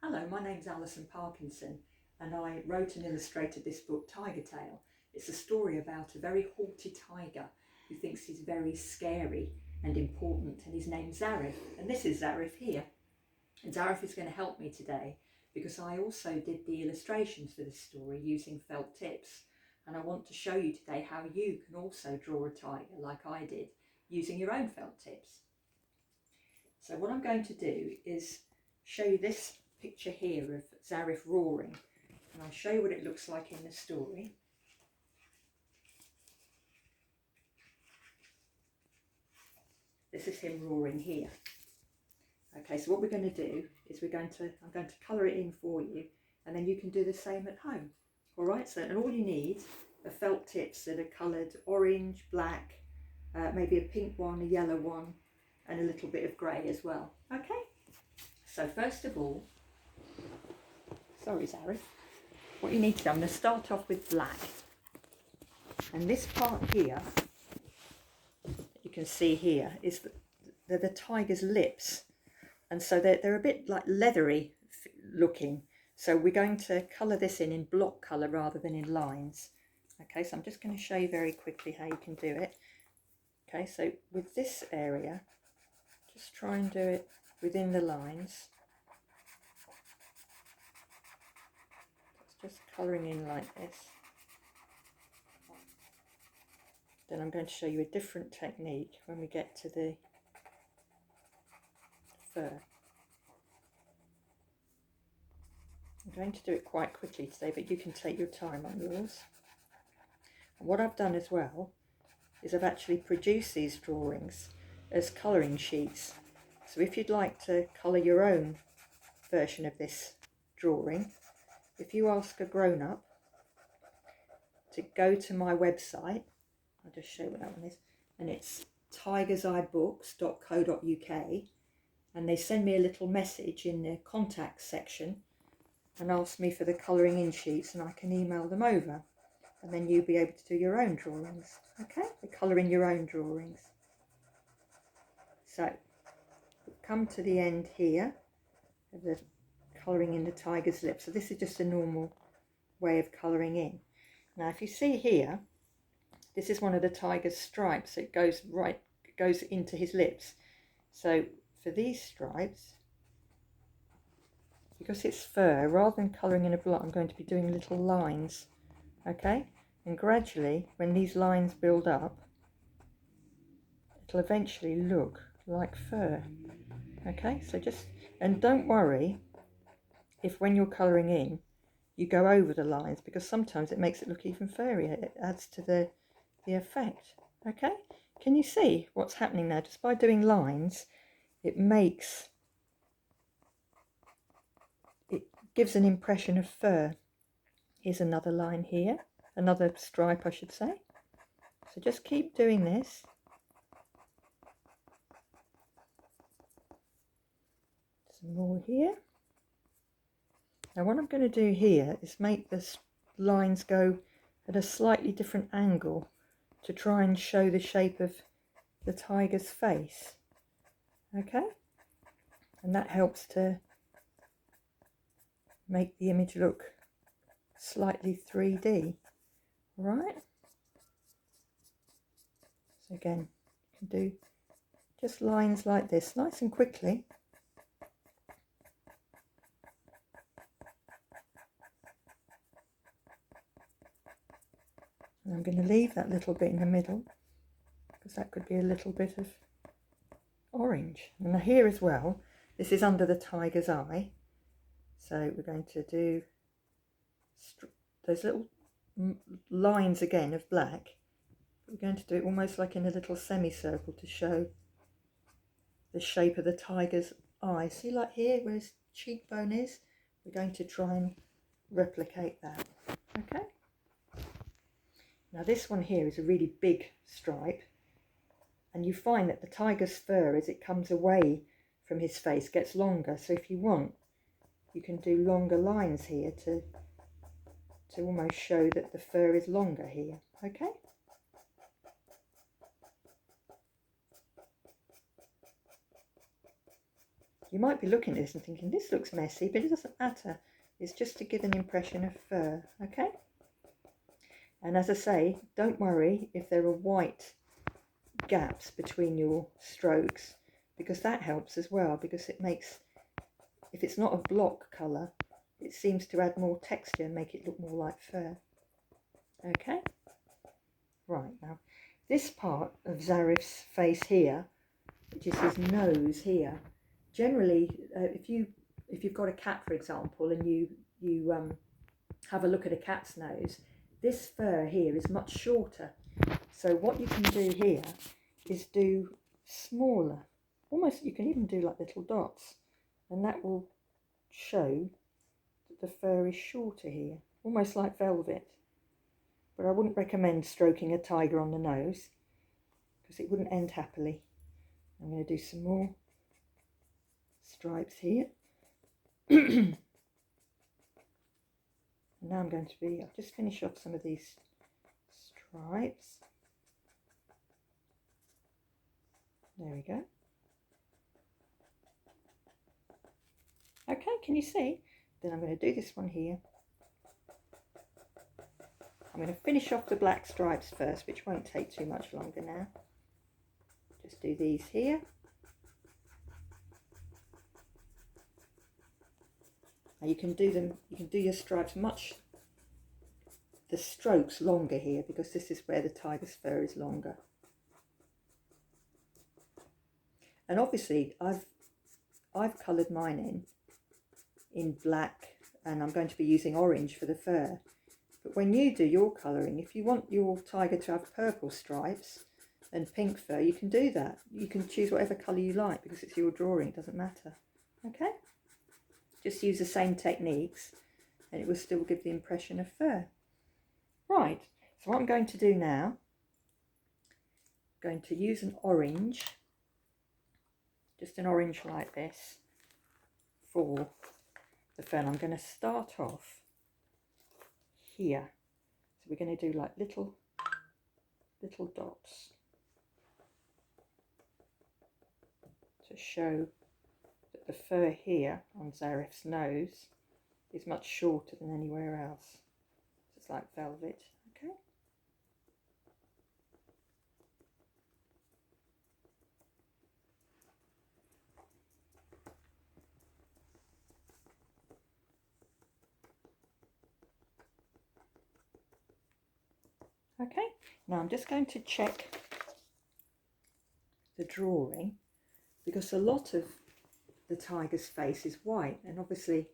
Hello, my name's Allison Parkinson and I wrote and illustrated this book, Tiger Tale. It's a story about a very haughty tiger who thinks he's very scary and important, and his name's Zarif, and this is Zarif here. And Zarif is going to help me today because I also did the illustrations for this story using felt tips, and I want to show you today how you can also draw a tiger like I did using your own felt tips. So what I'm going to do is show you this picture here of Zarif roaring, and I'll show you what it looks like in the story. This is him roaring here. Okay, so what we're going to do is I'm going to colour it in for you, and then you can do the same at home. All right, so and all you need are felt tips that are coloured orange, black, maybe a pink one, a yellow one, and a little bit of grey as well. Okay, so first of all, sorry Zarif, what you need to do, I'm going to start off with black, and this part here you can see here is the tiger's lips, and so they're a bit like leathery looking, so we're going to colour this in block colour rather than in lines. Okay, so I'm just going to show you very quickly how you can do it. Okay, so with this area, just try and do it within the lines. Just colouring in like this. Then I'm going to show you a different technique when we get to the fur. I'm going to do it quite quickly today, but you can take your time on yours. And what I've done as well is I've actually produced these drawings as colouring sheets. So if you'd like to colour your own version of this drawing, if you ask a grown-up to go to my website, I'll just show you what that one is, and it's tigerseyebooks.co.uk, and they send me a little message in the contact section and ask me for the colouring in sheets, and I can email them over, and then you'll be able to do your own drawings. Okay, the colour in your own drawings. So we'll come to the end here of the colouring in the tiger's lips. So this is just a normal way of colouring in. Now if you see here, this is one of the tiger's stripes. It goes into his lips. So for these stripes, because it's fur, rather than colouring in a block, I'm going to be doing little lines. Okay, and gradually when these lines build up, it'll eventually look like fur. Okay, so just, and don't worry if when you're colouring in you go over the lines, because sometimes it makes it look even furrier. It adds to the effect. Okay, can you see what's happening now? Just by doing lines, it gives an impression of fur. Here's another line here, another stripe I should say. So just keep doing this. Some more here. Now what I'm going to do here is make the lines go at a slightly different angle to try and show the shape of the tiger's face. Okay, and that helps to make the image look slightly 3D. All right, so again you can do just lines like this nice and quickly. And I'm going to leave that little bit in the middle because that could be a little bit of orange. And here as well, this is under the tiger's eye, so we're going to do those little lines again of black. We're going to do it almost like in a little semicircle to show the shape of the tiger's eye. See, like here where his cheekbone is, we're going to try and replicate that. Okay, now this one here is a really big stripe, and you find that the tiger's fur, as it comes away from his face, gets longer. So if you want, you can do longer lines here to almost show that the fur is longer here. Okay, You might be looking at this and thinking, this looks messy, but it doesn't matter. It's just to give an impression of fur, okay? And as I say, don't worry if there are white gaps between your strokes, because that helps as well, because it makes, if it's not a block colour, it seems to add more texture and make it look more like fur. Okay? Right, now this part of Zarif's face here, which is his nose here, generally if you've got a cat, for example, and you have a look at a cat's nose, this fur here is much shorter. So what you can do here is do smaller, almost, you can even do like little dots, and that will show that the fur is shorter here, almost like velvet. But I wouldn't recommend stroking a tiger on the nose, because it wouldn't end happily. I'm going to do some more stripes here. And now I'm going to be, I'll just finish off some of these stripes. There we go. Okay, can you see? Then I'm going to do this one here. I'm going to finish off the black stripes first, which won't take too much longer now. Just do these here. Now you can do them, you can do your stripes the strokes longer here, because this is where the tiger's fur is longer. And obviously I've coloured mine in black, and I'm going to be using orange for the fur. But when you do your colouring, if you want your tiger to have purple stripes and pink fur, you can do that. You can choose whatever colour you like, because it's your drawing, it doesn't matter. Okay? Just use the same techniques and it will still give the impression of fur. Right, so what I'm going to do now, I'm going to use an orange, just an orange like this, for the fur. And I'm going to start off here. So we're going to do like little dots to show that the fur here on Zarif's nose is much shorter than anywhere else. It's like velvet. Okay. Okay, now I'm just going to check the drawing, because a lot of the tiger's face is white, and obviously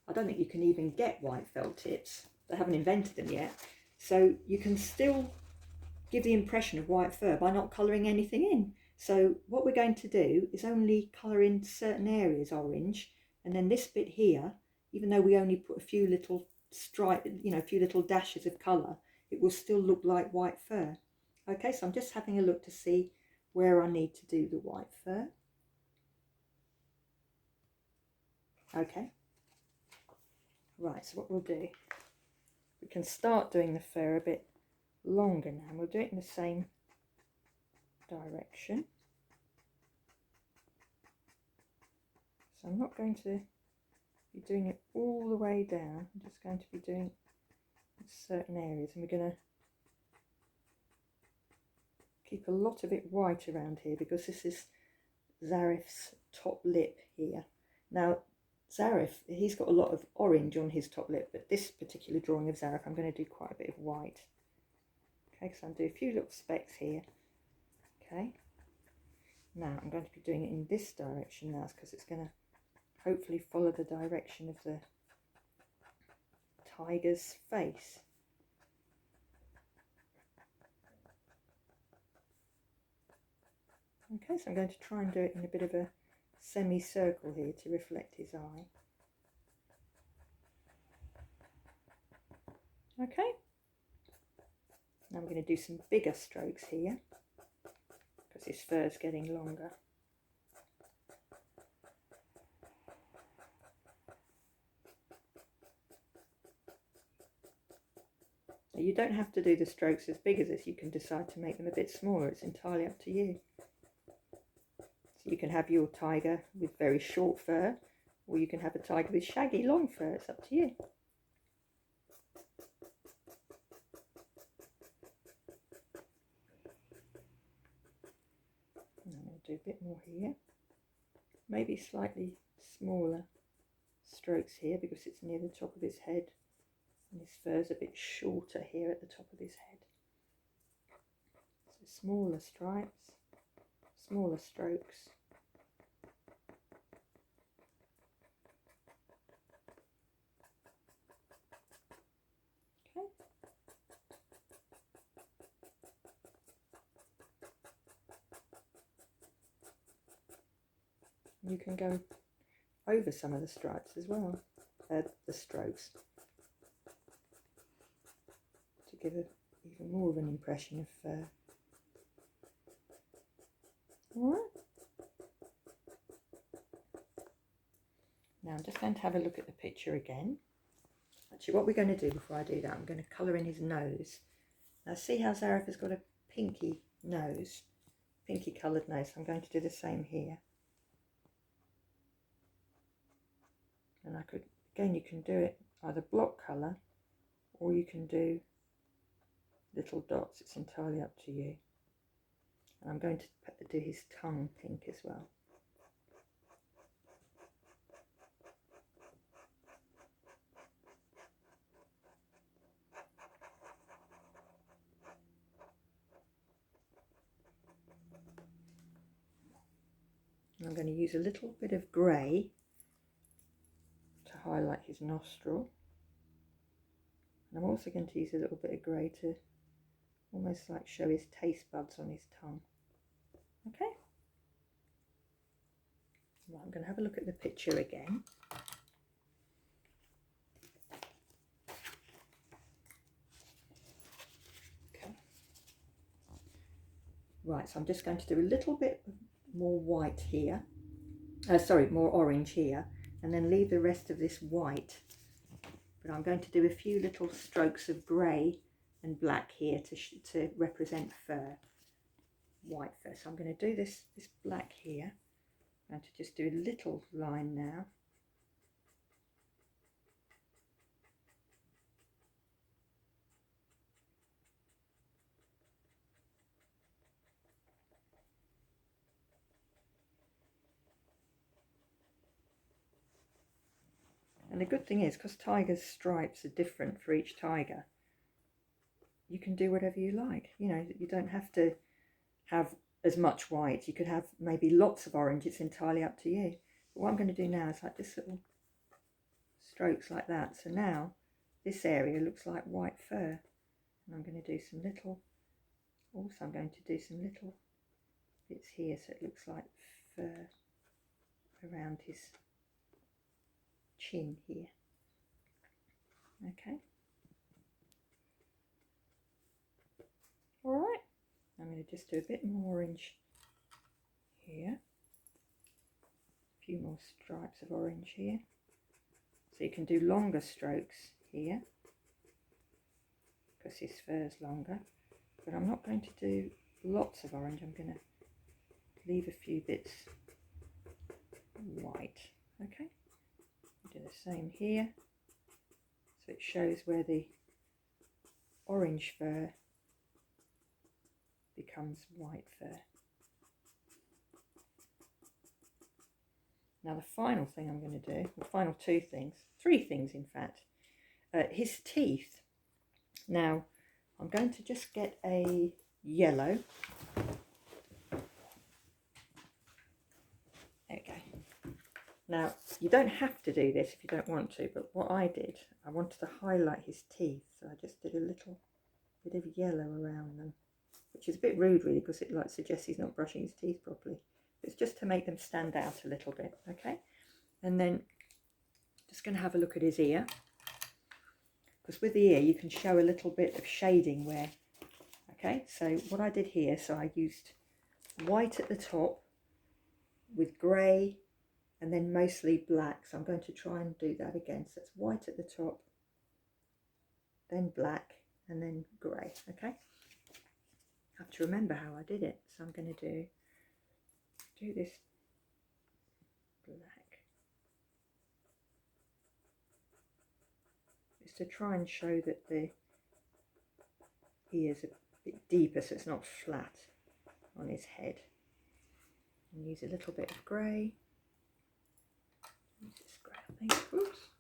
I don't think you can even get white felt tips. They haven't invented them yet. So you can still give the impression of white fur by not colouring anything in. So what we're going to do is only colour in certain areas orange, and then this bit here, even though we only put a few little stripes, a few little dashes of colour, it will still look like white fur. Okay, so I'm just having a look to see where I need to do the white fur. Okay, right, so what we'll do, we can start doing the fur a bit longer now, and we'll do it in the same direction. So I'm not going to be doing it all the way down, I'm just going to be doing certain areas, and we're going to keep a lot of it white around here, because this is Zarif's top lip here. Now Zarif, he's got a lot of orange on his top lip, but this particular drawing of Zarif, I'm going to do quite a bit of white. Okay, so I'm doing a few little specks here. Okay, now I'm going to be doing it in this direction now, because it's going to hopefully follow the direction of the tiger's face. Okay, so I'm going to try and do it in a bit of a semicircle here to reflect his eye. Okay, now we're going to do some bigger strokes here, because his fur's getting longer. Now you don't have to do the strokes as big as this, you can decide to make them a bit smaller, it's entirely up to you. So you can have your tiger with very short fur, or you can have a tiger with shaggy long fur. It's up to you. And I'm going to do a bit more here. Maybe slightly smaller strokes here because it's near the top of his head. And his fur's a bit shorter here at the top of his head. So smaller stripes, smaller strokes. Okay. You can go over some of the stripes as well, the strokes, to give even more of an impression of fur. Alright. Now I'm just going to have a look at the picture again. Actually, what we're going to do before I do that, I'm going to colour in his nose. Now see how Zarif has got a pinky nose, pinky coloured nose. I'm going to do the same here. And I could, again, you can do it either block colour or you can do little dots. It's entirely up to you. And I'm going to do his tongue pink as well. I'm going to use a little bit of grey to highlight his nostril. And I'm also going to use a little bit of grey to almost like show his taste buds on his tongue. Okay? Well, I'm going to have a look at the picture again. Okay. Right, so I'm just going to do a little bit more white here. More orange here, and then leave the rest of this white. But I'm going to do a few little strokes of grey and black here to represent fur, white fur. So I'm going to do this black here. I'm going to just do a little line now. And the good thing is, because tiger's stripes are different for each tiger, you can do whatever you like. You know, you don't have to have as much white. You could have maybe lots of orange. It's entirely up to you. But what I'm going to do now is like this little strokes like that. So now this area looks like white fur. And I'm going to do some little, also I'm going to do some little bits here so it looks like fur around his chin here. Okay. Alright. I'm going to just do a bit more orange here. A few more stripes of orange here. So you can do longer strokes here because his fur is longer. But I'm not going to do lots of orange. I'm going to leave a few bits white. Okay. Do the same here. So it shows where the orange fur becomes white fur. Now the final thing I'm going to do, the final two things, three things in fact, his teeth. Now I'm going to just get a yellow. Okay. Now you don't have to do this if you don't want to, but what I did, I wanted to highlight his teeth, so I just did a little bit of yellow around them. Which is a bit rude really, because it like suggests he's not brushing his teeth properly. It's just to make them stand out a little bit, okay? And then just going to have a look at his ear, because with the ear you can show a little bit of shading where, okay? So what I did here, so I used white at the top with grey and then mostly black. So I'm going to try and do that again. So it's white at the top, then black, and then grey, okay? I have to remember how I did it, so I'm going to do this to try and show that the ear's a bit deeper so it's not flat on his head. And use a little bit of grey. Use this grey, I think. Oops.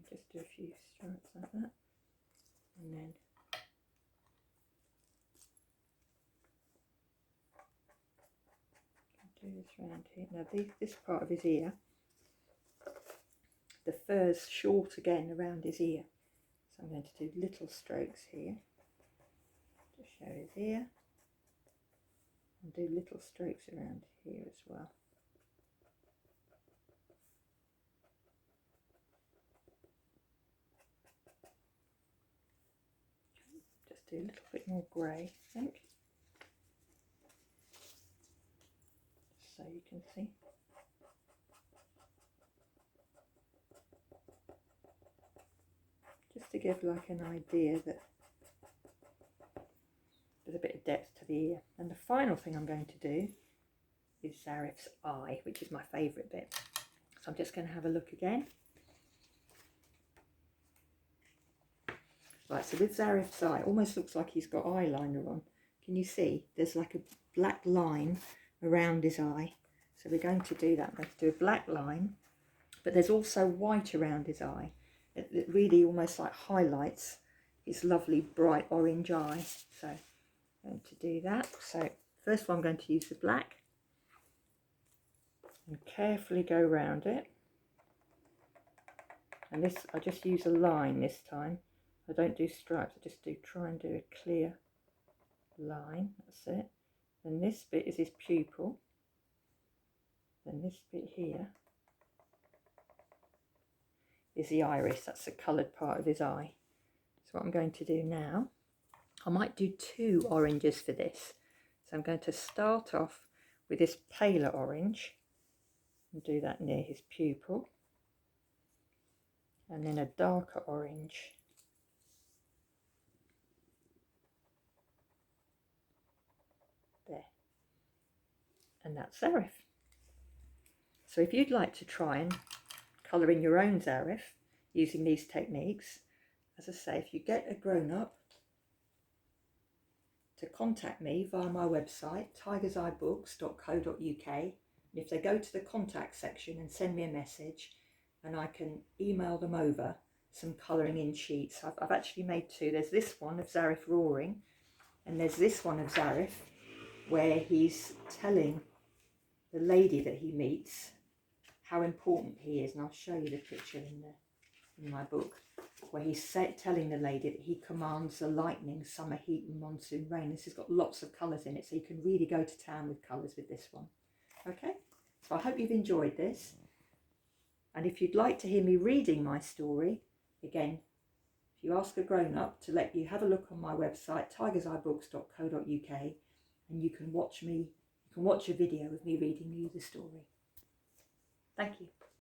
Just do a few stripes like that, and then do this round here. Now this part of his ear, the fur's short again around his ear, so I'm going to do little strokes here to show his ear, and do little strokes around here as well. Just do a little bit more grey, I think, so you can see. Just to give like an idea that there's a bit of depth to the ear. And the final thing I'm going to do is Zarif's eye, which is my favourite bit. So I'm just going to have a look again. Right, so with Zarif's eye, it almost looks like he's got eyeliner on. Can you see? There's like a black line around his eye. So we're going to do that. I'm going to do a black line, but there's also white around his eye. It really almost like highlights his lovely bright orange eye. So I'm going to do that. So first of all, I'm going to use the black and carefully go around it. And this, I just use a line this time. I don't do stripes, I just try and do a clear line. That's it. Then this bit is his pupil. Then this bit here is the iris, that's the coloured part of his eye. So what I'm going to do now, I might do 2 oranges for this. So I'm going to start off with this paler orange and do that near his pupil. And then a darker orange there. And that's Zarif. So if you'd like to try and colour in your own Zarif using these techniques, as I say, if you get a grown-up to contact me via my website tigerseyebooks.co.uk, and if they go to the contact section and send me a message, and I can email them over some colouring in sheets. I've actually made 2. There's this one of Zarif roaring, and there's this one of Zarif where he's telling the lady that he meets how important he is, and I'll show you the picture in my book, where he's telling the lady that he commands the lightning, summer heat and monsoon rain. This has got lots of colours in it, so you can really go to town with colours with this one. Okay, so I hope you've enjoyed this, and if you'd like to hear me reading my story, again, if you ask a grown-up to let you have a look on my website tigerseyebooks.co.uk, and you can watch a video of me reading you the story. Thank you.